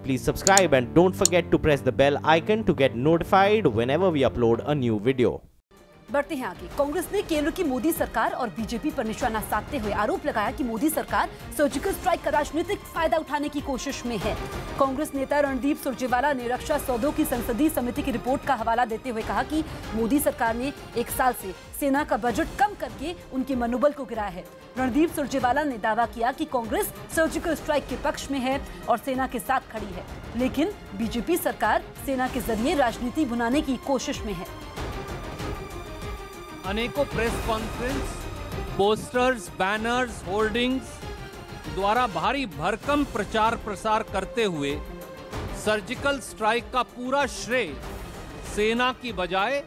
please subscribe and don't forget to press the bell icon to get notified whenever we upload a new video. बढ़ते हैं आगे। कांग्रेस ने केंद्र की मोदी सरकार और बीजेपी पर निशाना साधते हुए आरोप लगाया कि मोदी सरकार सर्जिकल स्ट्राइक का राजनीतिक फायदा उठाने की कोशिश में है। कांग्रेस नेता रणदीप सुरजेवाला ने रक्षा सौदों की संसदीय समिति की रिपोर्ट का हवाला देते हुए कहा कि मोदी सरकार ने 1 साल से सेना का बजट कम करके उनके मनोबल को गिराया है। रणदीप सुरजेवाला ने दावा किया कि कांग्रेस सर्जिकल स्ट्राइक के पक्ष में है और सेना के साथ खड़ी है, लेकिन बीजेपी सरकार सेना के जरिए राजनीति भुनाने की कोशिश में है। अनेकों press conference, posters, banners, hoardings द्वारा भारी भरकम प्रचार प्रसार करते हुए सर्जिकल स्ट्राइक का पूरा श्रेय सेना की बजाय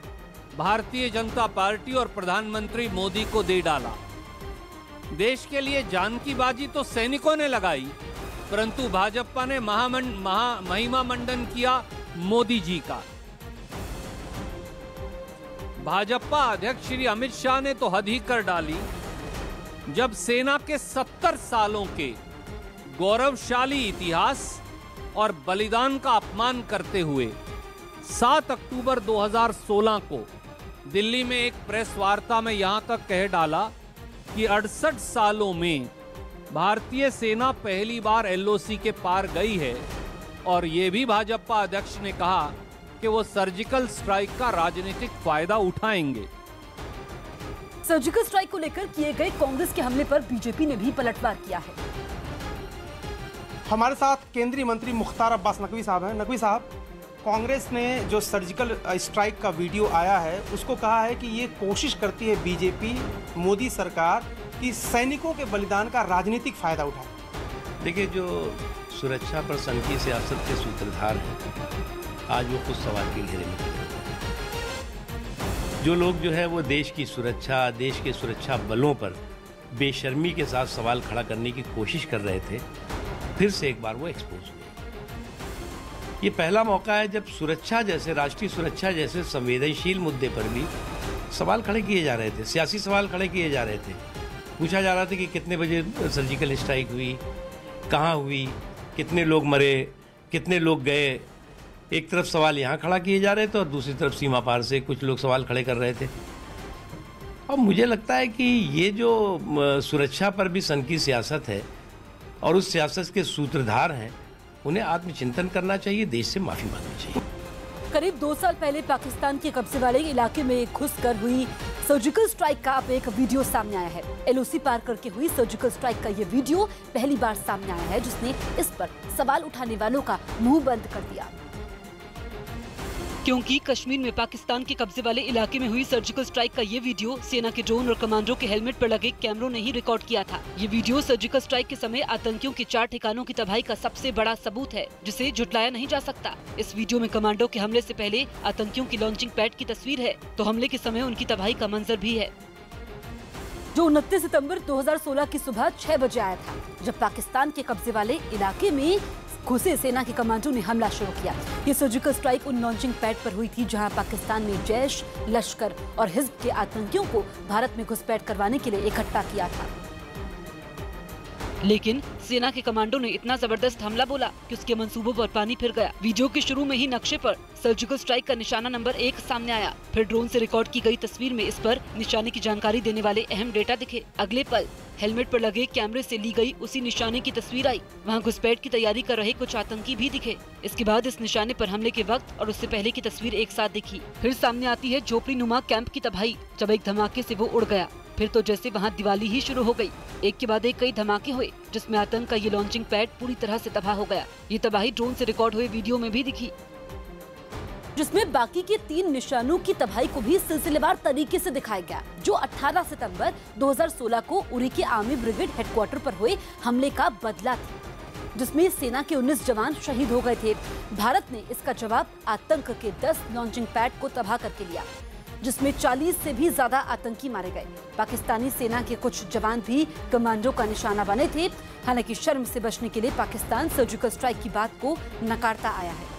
भारतीय जनता पार्टी और प्रधानमंत्री मोदी को दे डाला। देश के लिए जान की बाजी तो सैनिकों ने लगाई, परंतु भाजपा ने महिमा मंडन किया मोदी जी का। भाजपा अध्यक्ष श्री अमित शाह ने तो हद ही कर डाली जब सेना के 70 सालों के गौरवशाली इतिहास और बलिदान का अपमान करते हुए 7 अक्टूबर 2016 को दिल्ली में एक प्रेस वार्ता में यहां तक कह डाला कि 68 सालों में भारतीय सेना पहली बार एलओसी के पार गई है, और यह भी भाजपा अध्यक्ष ने कहा कि वो सर्जिकल स्ट्राइक का राजनीतिक फायदा उठाएंगे। सर्जिकल स्ट्राइक को लेकर किए गए कांग्रेस के हमले पर बीजेपी ने भी पलटवार किया है। हमारे साथ केंद्रीय मंत्री मुख्तार अब्बास नकवी साहब हैं। नकवी साहब, कांग्रेस ने जो सर्जिकल स्ट्राइक का वीडियो आया है उसको कहा है कि ये कोशिश करती है बीजेपी, मोदी सरकार, कि सैनिकों के बलिदान का राजनीतिक फायदा उठाए। देखिए, जो सुरक्षा पर सनकी सियासत के सूत्रधार हैं, आज वो खुद सवाल के घेरे में खड़े हैं। जो लोग जो है वो देश की सुरक्षा, देश के सुरक्षा बलों पर बेशर्मी के साथ सवाल खड़ा करने की कोशिश कर रहे थे, फिर से एक बार वो एक्सपोज हुए। ये पहला मौका है जब सुरक्षा जैसे, राष्ट्रीय सुरक्षा जैसे संवेदनशील मुद्दे पर भी सवाल खड़े किए जा रहे थे, सियासी सवाल खड़े किए जा रहे थे। पूछा जा रहा था कि कितने बजे सर्जिकल स्ट्राइक हुई, कहाँ हुई, कितने लोग मरे, कितने लोग गए। एक तरफ सवाल यहाँ खड़ा किए जा रहे थे और दूसरी तरफ सीमा पार से कुछ लोग सवाल खड़े कर रहे थे। और मुझे लगता है कि ये जो सुरक्षा पर भी सनकी सियासत है और उस सियासत के सूत्रधार हैं, उन्हें आत्मचिंतन करना चाहिए, देश से माफी मांगनी चाहिए। करीब 2 साल पहले पाकिस्तान के कब्जे वाले इलाके में घुसकर हुई सर्जिकल स्ट्राइक का अब एक वीडियो सामने आया है। एलओसी पार करके हुई सर्जिकल स्ट्राइक का ये वीडियो पहली बार सामने आया है, जिसने इस पर सवाल उठाने वालों का मुंह बंद कर दिया। क्योंकि कश्मीर में पाकिस्तान के कब्जे वाले इलाके में हुई सर्जिकल स्ट्राइक का ये वीडियो सेना के ड्रोन और कमांडरों के हेलमेट पर लगे कैमरों ने ही रिकॉर्ड किया था। ये वीडियो सर्जिकल स्ट्राइक के समय आतंकियों के 4 ठिकानों की तबाही का सबसे बड़ा सबूत है, जिसे झुटलाया नहीं जा सकता। इस वीडियो में कमांडो के हमले से पहले आतंकियों की लॉन्चिंग पैड की तस्वीर है, तो हमले के समय उनकी तबाही का मंजर भी है, जो 29 सितंबर 2016 की सुबह 6 बजे आया था, जब पाकिस्तान के कब्जे वाले इलाके में घुसे सेना के कमांडो ने हमला शुरू किया। ये सर्जिकल स्ट्राइक उन लॉन्चिंग पैड पर हुई थी जहां पाकिस्तान ने जैश, लश्कर और हिज़्ब के आतंकियों को भारत में घुसपैठ करवाने के लिए इकट्ठा किया था। लेकिन सेना के कमांडो ने इतना जबरदस्त हमला बोला कि उसके मंसूबों पर पानी फिर गया। वीडियो के शुरू में ही नक्शे पर सर्जिकल स्ट्राइक का निशाना नंबर 1 सामने आया। फिर ड्रोन से रिकॉर्ड की गई तस्वीर में इस पर निशाने की जानकारी देने वाले अहम डेटा दिखे। अगले पल हेलमेट पर लगे कैमरे से ली गई उसी निशाने की तस्वीर आई। वहां घुसपैठ की तैयारी कर रहे कुछ आतंकी भी दिखे। इसके बाद इस निशाने पर हमले के वक्त और उससे पहले की तस्वीर एक साथ दिखी। फिर सामने आती है झोपड़ी नुमा कैंप की तबाही, जब एक धमाके से वो उड़ गया। फिर तो जैसे वहां दिवाली ही शुरू हो गई। एक के बाद एक कई धमाके हुए, जिसमें आतंक का ये लॉन्चिंग पैड पूरी तरह से तबाह हो गया। ये तबाही ड्रोन से रिकॉर्ड हुए वीडियो में भी दिखी, जिसमें बाकी के 3 निशानों की तबाही को भी सिलसिलेवार तरीके से दिखाया गया, जो 18 सितंबर 2016 को उरी के आर्मी ब्रिगेड हेडक्वार्टर पर हुए हमले का बदला था, जिसमें सेना के 19 जवान शहीद हो गए थे। भारत ने इसका जवाब आतंक के 10 लॉन्चिंग पैड को तबाह करके लिया, जिसमें 40 से भी ज्यादा आतंकी मारे गए। पाकिस्तानी सेना के कुछ जवान भी कमांडो का निशाना बने थे। हालांकि शर्म से बचने के लिए पाकिस्तान सर्जिकल स्ट्राइक की बात को नकारता आया है।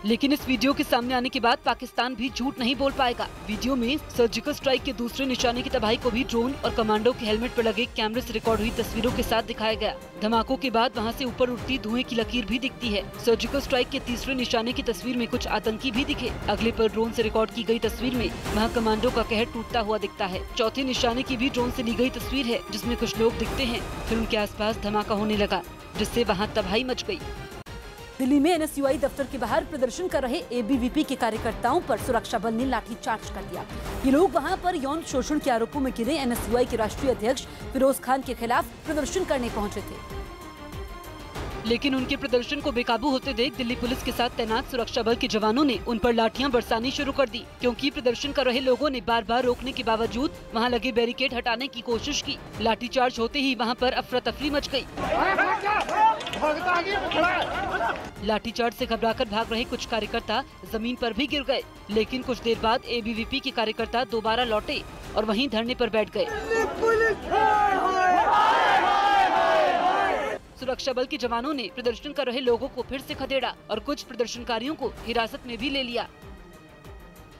लेकिन इस वीडियो के सामने आने के बाद पाकिस्तान भी झूठ नहीं बोल पाएगा। वीडियो में सर्जिकल स्ट्राइक के दूसरे निशाने की तबाही को भी ड्रोन और कमांडो के हेलमेट पर लगे कैमरे से रिकॉर्ड हुई तस्वीरों के साथ दिखाया गया। धमाकों के बाद वहां से ऊपर उठती धुएं की लकीर भी दिखती है। सर्जिकल स्ट्राइक के तीसरे निशाने की तस्वीर में कुछ आतंकी भी दिखे। अगले पर ड्रोन से रिकॉर्ड की गई तस्वीर में वहाँ कमांडो का कहर टूटता हुआ दिखता है। चौथे निशाने की भी ड्रोन से ली गई तस्वीर है, जिसमें कुछ लोग दिखते हैं। फिर उनके आसपास धमाका होने लगा, जिससे वहाँ तबाही मच गई। दिल्ली में एनएसयूआई दफ्तर के बाहर प्रदर्शन कर रहे एबीवीपी के कार्यकर्ताओं पर सुरक्षा बल ने लाठीचार्ज कर दिया। ये लोग वहां पर यौन शोषण के आरोपों में घिरे एनएसयूआई के राष्ट्रीय अध्यक्ष फिरोज खान के खिलाफ प्रदर्शन करने पहुंचे थे। लेकिन उनके प्रदर्शन को बेकाबू होते देख दिल्ली पुलिस के साथ तैनात सुरक्षा बल के जवानों ने उन पर लाठियां बरसानी शुरू कर दी, क्योंकि प्रदर्शन कर रहे लोगों ने बार बार रोकने के बावजूद वहां लगे बैरिकेड हटाने की कोशिश की। लाठीचार्ज होते ही वहां पर अफरा तफरी मच गई। लाठीचार्ज से घबराकर भाग रहे कुछ कार्यकर्ता जमीन पर भी गिर गए, लेकिन कुछ देर बाद एबीवीपी के कार्यकर्ता दोबारा लौटे और वहीं धरने पर बैठ गए। सुरक्षा बल के जवानों ने प्रदर्शन कर रहे लोगों को फिर से खदेड़ा और कुछ प्रदर्शनकारियों को हिरासत में भी ले लिया।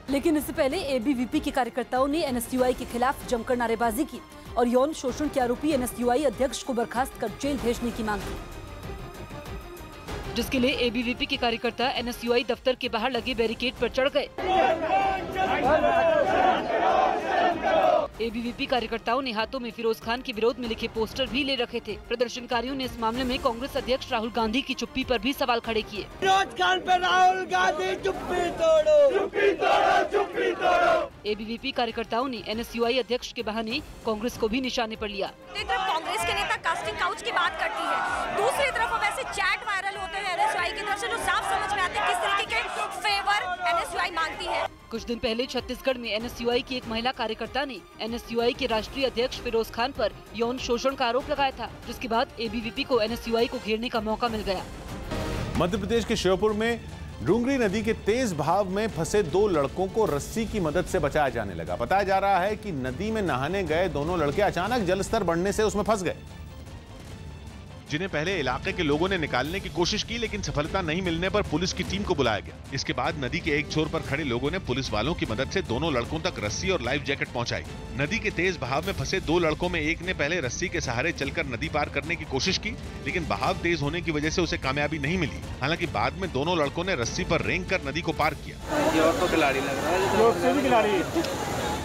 लेकिन इससे पहले एबीवीपी के कार्यकर्ताओं ने एनएसयूआई के खिलाफ जमकर नारेबाजी की और यौन शोषण के आरोपी एनएसयूआई अध्यक्ष को बर्खास्त कर जेल भेजने की मांग की, जिसके लिए एबीवीपी के कार्यकर्ता एनएसयूआई दफ्तर के बाहर लगे बैरिकेड पर चढ़ गए। एबीवीपी कार्यकर्ताओं ने हाथों में फिरोज खान के विरोध में लिखे पोस्टर भी ले रखे थे। प्रदर्शनकारियों ने इस मामले में कांग्रेस अध्यक्ष राहुल गांधी की चुप्पी पर भी सवाल खड़े किए। फिरोज खान पे राहुल गांधी चुप्पी तोड़ो, चुप्पी तोड़ो, चुप्पी तोड़ो। एबीवीपी कार्यकर्ताओं ने एनएसयूआई अध्यक्ष के बहाने कांग्रेस को भी निशाने पर लिया। एक तरफ कांग्रेस के नेता कास्टिंग काउच की बात करती है, दूसरी तरफ अब ऐसे चैट वायरल होते हैं एनएसयूआई की तरफ से, जो साफ समझ में आते हैं किस तरीके के फेवर एनएसयूआई मांगती है। कुछ दिन पहले छत्तीसगढ़ में एनएसयूआई की एक महिला कार्यकर्ता ने एनएसयूआई के राष्ट्रीय अध्यक्ष फिरोज खान पर यौन शोषण का आरोप लगाया था, जिसके बाद एबीवीपी को एनएसयूआई को घेरने का मौका मिल गया। मध्य प्रदेश के श्योपुर में डूंगरी नदी के तेज बहाव में फंसे 2 लड़कों को रस्सी की मदद से बचाया जाने लगा। बताया जा रहा है कि नदी में नहाने गए दोनों लड़के अचानक जलस्तर बढ़ने से उसमें फंस गए, जिन्हें पहले इलाके के लोगों ने निकालने की कोशिश की, लेकिन सफलता नहीं मिलने पर पुलिस की टीम को बुलाया गया। इसके बाद नदी के एक छोर पर खड़े लोगों ने पुलिस वालों की मदद से दोनों लड़कों तक रस्सी और लाइफ जैकेट पहुंचाई। नदी के तेज बहाव में फंसे 2 लड़कों में एक ने पहले रस्सी के सहारे चलकर नदी पार करने की कोशिश की, लेकिन बहाव तेज होने की वजह से उसे कामयाबी नहीं मिली। हालांकि बाद में दोनों लड़कों ने रस्सी पर रेंग कर नदी को पार किया।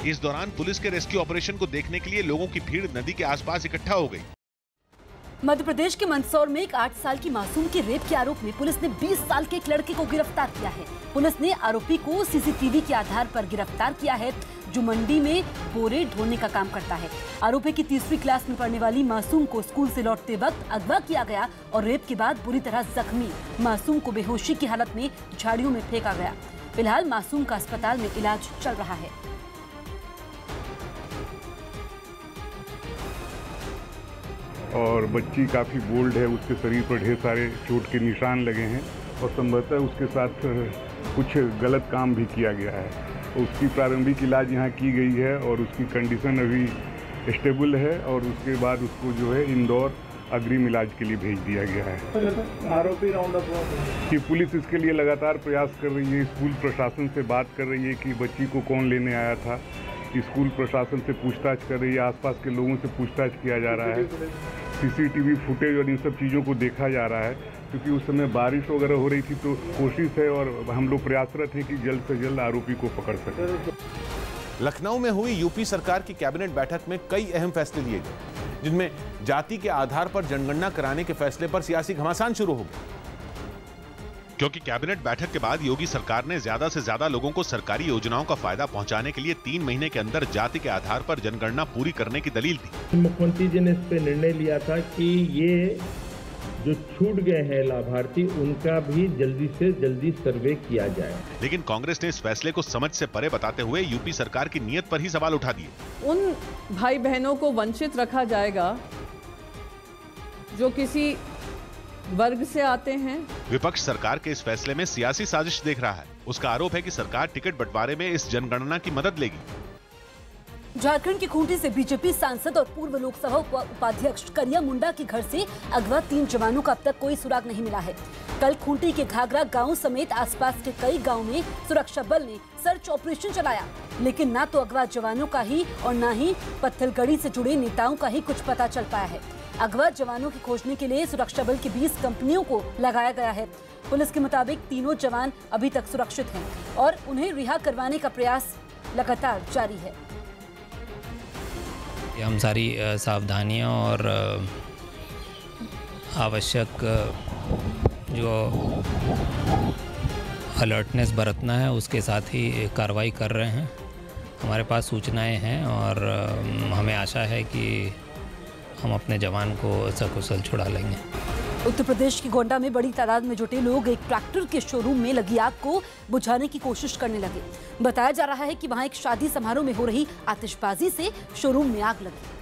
इस दौरान पुलिस के रेस्क्यू ऑपरेशन को देखने के लिए लोगों की भीड़ नदी के आसपास इकट्ठा हो गई। मध्य प्रदेश के मंदसौर में एक 8 साल की मासूम के रेप के आरोप में पुलिस ने 20 साल के एक लड़के को गिरफ्तार किया है। पुलिस ने आरोपी को सीसीटीवी के आधार पर गिरफ्तार किया है, जो मंडी में बोरे ढोने का काम करता है। आरोपी की 3वीं क्लास में पढ़ने वाली मासूम को स्कूल से लौटते वक्त अगवा किया गया और रेप के बाद बुरी तरह जख्मी मासूम को बेहोशी की हालत में झाड़ियों में फेंका गया। फिलहाल मासूम का अस्पताल में इलाज चल रहा है। और बच्ची काफ़ी बोल्ड है, उसके शरीर पर ढेर सारे चोट के निशान लगे हैं और संभवतः उसके साथ कुछ गलत काम भी किया गया है। उसकी प्रारंभिक इलाज यहाँ की गई है और उसकी कंडीशन अभी स्टेबल है और उसके बाद उसको जो है इंदौर अग्रिम इलाज के लिए भेज दिया गया है। आरोपी राउंड अप कि पुलिस इसके लिए लगातार प्रयास कर रही है, स्कूल प्रशासन से बात कर रही है कि बच्ची को कौन लेने आया था। स्कूल प्रशासन से पूछताछ कर रही है, आसपास के लोगों से पूछताछ किया जा रहा है, सीसीटीवी फुटेज और इन सब चीज़ों को देखा जा रहा है, क्योंकि उस समय बारिश वगैरह हो रही थी। तो कोशिश है और हम लोग प्रयासरत हैं कि जल्द से जल्द आरोपी को पकड़ सकें। लखनऊ में हुई यूपी सरकार की कैबिनेट बैठक में कई अहम फैसले लिए गए, जिनमें जाति के आधार पर जनगणना कराने के फैसले पर सियासी घमासान शुरू हो गया। क्योंकि कैबिनेट बैठक के बाद योगी सरकार ने ज्यादा से ज्यादा लोगों को सरकारी योजनाओं का फायदा पहुंचाने के लिए 3 महीने के अंदर जाति के आधार पर जनगणना पूरी करने की दलील दी। मुख्यमंत्री जी ने इस पे निर्णय लिया था कि ये जो छूट गए हैं लाभार्थी, उनका भी जल्दी से जल्दी सर्वे किया जाए। लेकिन कांग्रेस ने इस फैसले को समझ से परे बताते हुए यूपी सरकार की नीयत पर ही सवाल उठा दिए। उन भाई बहनों को वंचित रखा जाएगा जो किसी वर्ग से आते हैं। विपक्ष सरकार के इस फैसले में सियासी साजिश देख रहा है। उसका आरोप है कि सरकार टिकट बंटवारे में इस जनगणना की मदद लेगी। झारखंड की खूंटी से बीजेपी सांसद और पूर्व लोकसभा उपाध्यक्ष करिया मुंडा के घर से अगवा 3 जवानों का अब तक कोई सुराग नहीं मिला है। कल खूंटी के घाघरा गांव समेत आसपास के कई गांव में सुरक्षा बल ने सर्च ऑपरेशन चलाया, लेकिन ना तो अगवा जवानों का ही और ना ही पत्थलगड़ी से जुड़े नेताओं का ही कुछ पता चल पाया है। अगवा जवानों की खोजने के लिए सुरक्षा बल की 20 कंपनियों को लगाया गया है। पुलिस के मुताबिक तीनों जवान अभी तक सुरक्षित हैं और उन्हें रिहा करवाने का प्रयास लगातार जारी है। हम सारी सावधानियां और आवश्यक जो अलर्टनेस बरतना है उसके साथ ही कार्रवाई कर रहे हैं। हमारे पास सूचनाएं हैं और हमें आशा है कि हम अपने जवान को सकुशल छुड़ा लेंगे। उत्तर प्रदेश की गोंडा में बड़ी तादाद में जुटे लोग एक ट्रैक्टर के शोरूम में लगी आग को बुझाने की कोशिश करने लगे। बताया जा रहा है कि वहां एक शादी समारोह में हो रही आतिशबाजी से शोरूम में आग लगी,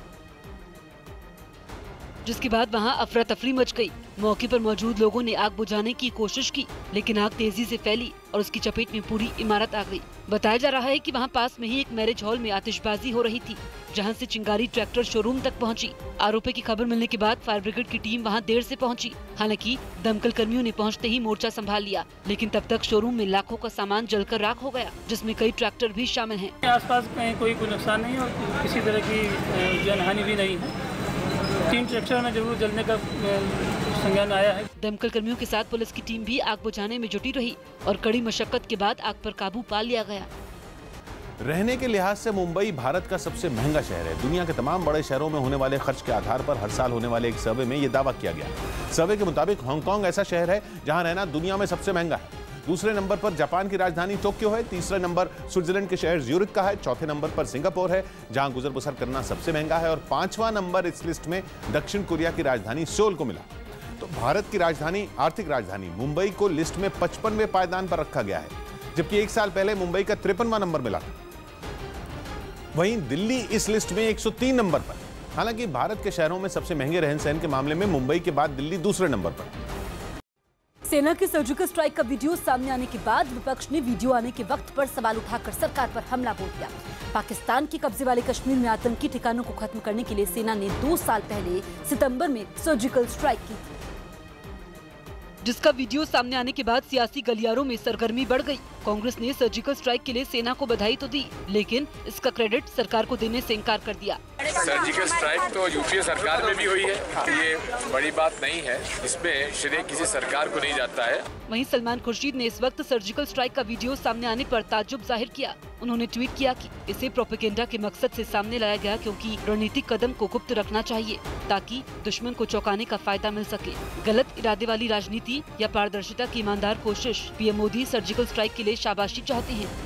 जिसके बाद वहां अफरा तफरी मच गई। मौके पर मौजूद लोगों ने आग बुझाने की कोशिश की, लेकिन आग तेजी से फैली और उसकी चपेट में पूरी इमारत आ गई। बताया जा रहा है कि वहां पास में ही एक मैरिज हॉल में आतिशबाजी हो रही थी, जहां से चिंगारी ट्रैक्टर शोरूम तक पहुंची। आरोपी की खबर मिलने के बाद फायर ब्रिगेड की टीम वहां देर से पहुंची। हालांकि दमकल कर्मियों ने पहुंचते ही मोर्चा संभाल लिया, लेकिन तब तक शोरूम में लाखों का सामान जलकर राख हो गया, जिसमें कई ट्रैक्टर भी शामिल हैं। आसपास में कोई नुकसान नहीं और किसी तरह की जनहानि भी नहीं है। 3 ट्रैक्टर में जरूर जलने का संज्ञान आया है। दमकल कर्मियों के साथ पुलिस की टीम भी आग बुझाने में जुटी रही और कड़ी मशक्कत के बाद आग पर काबू पा लिया गया। रहने के लिहाज से मुंबई भारत का सबसे महंगा शहर है। दुनिया के तमाम बड़े शहरों में होने वाले खर्च के आधार पर हर साल होने वाले एक सर्वे में यह दावा किया गया। सर्वे के मुताबिक हांगकांग ऐसा शहर है जहां रहना दुनिया में सबसे महंगा है। दूसरे नंबर पर जापान की राजधानी टोक्यो है। तीसरे नंबर स्विट्जरलैंड के शहर ज्यूरिख का है। चौथे नंबर पर सिंगापुर है, जहां गुजर बसर करना सबसे महंगा है। और 5वां नंबर इस लिस्ट में दक्षिण कोरिया की राजधानी सोल को मिला। तो भारत की राजधानी, आर्थिक राजधानी मुंबई को लिस्ट में 55वें पायदान पर रखा गया है, जबकि एक साल पहले मुंबई का 53वां नंबर मिला था। वहीं दिल्ली इस लिस्ट में 103 नंबर पर। हालांकि भारत के शहरों में सबसे महंगे रहन सहन के मामले में मुंबई के बाद दिल्ली दूसरे नंबर पर। सेना की सर्जिकल स्ट्राइक का वीडियो सामने आने के बाद विपक्ष ने वीडियो आने के वक्त पर सवाल उठाकर सरकार पर हमला बोल दिया। पाकिस्तान के कब्जे वाले कश्मीर में आतंकी ठिकानों को खत्म करने के लिए सेना ने 2 साल पहले सितंबर में सर्जिकल स्ट्राइक की थी, जिसका वीडियो सामने आने के बाद सियासी गलियारों में सरगर्मी बढ़ गई। कांग्रेस ने सर्जिकल स्ट्राइक के लिए सेना को बधाई तो दी, लेकिन इसका क्रेडिट सरकार को देने से इनकार कर दिया। सर्जिकल स्ट्राइक तो यूपीए सरकार में भी हुई है, ये बड़ी बात नहीं है, इसमें श्रेय किसी सरकार को नहीं जाता है। वहीं सलमान खुर्शीद ने इस वक्त सर्जिकल स्ट्राइक का वीडियो सामने आने पर ताज्जुब जाहिर किया। उन्होंने ट्वीट किया कि इसे प्रोपेगेंडा के मकसद से सामने लाया गया, क्योंकि रणनीतिक कदम को गुप्त रखना चाहिए ताकि दुश्मन को चौंकाने का फायदा मिल सके। गलत इरादे वाली राजनीति या पारदर्शिता की ईमानदार कोशिश। पीएम मोदी सर्जिकल स्ट्राइक के लिए शाबाशी चाहते हैं।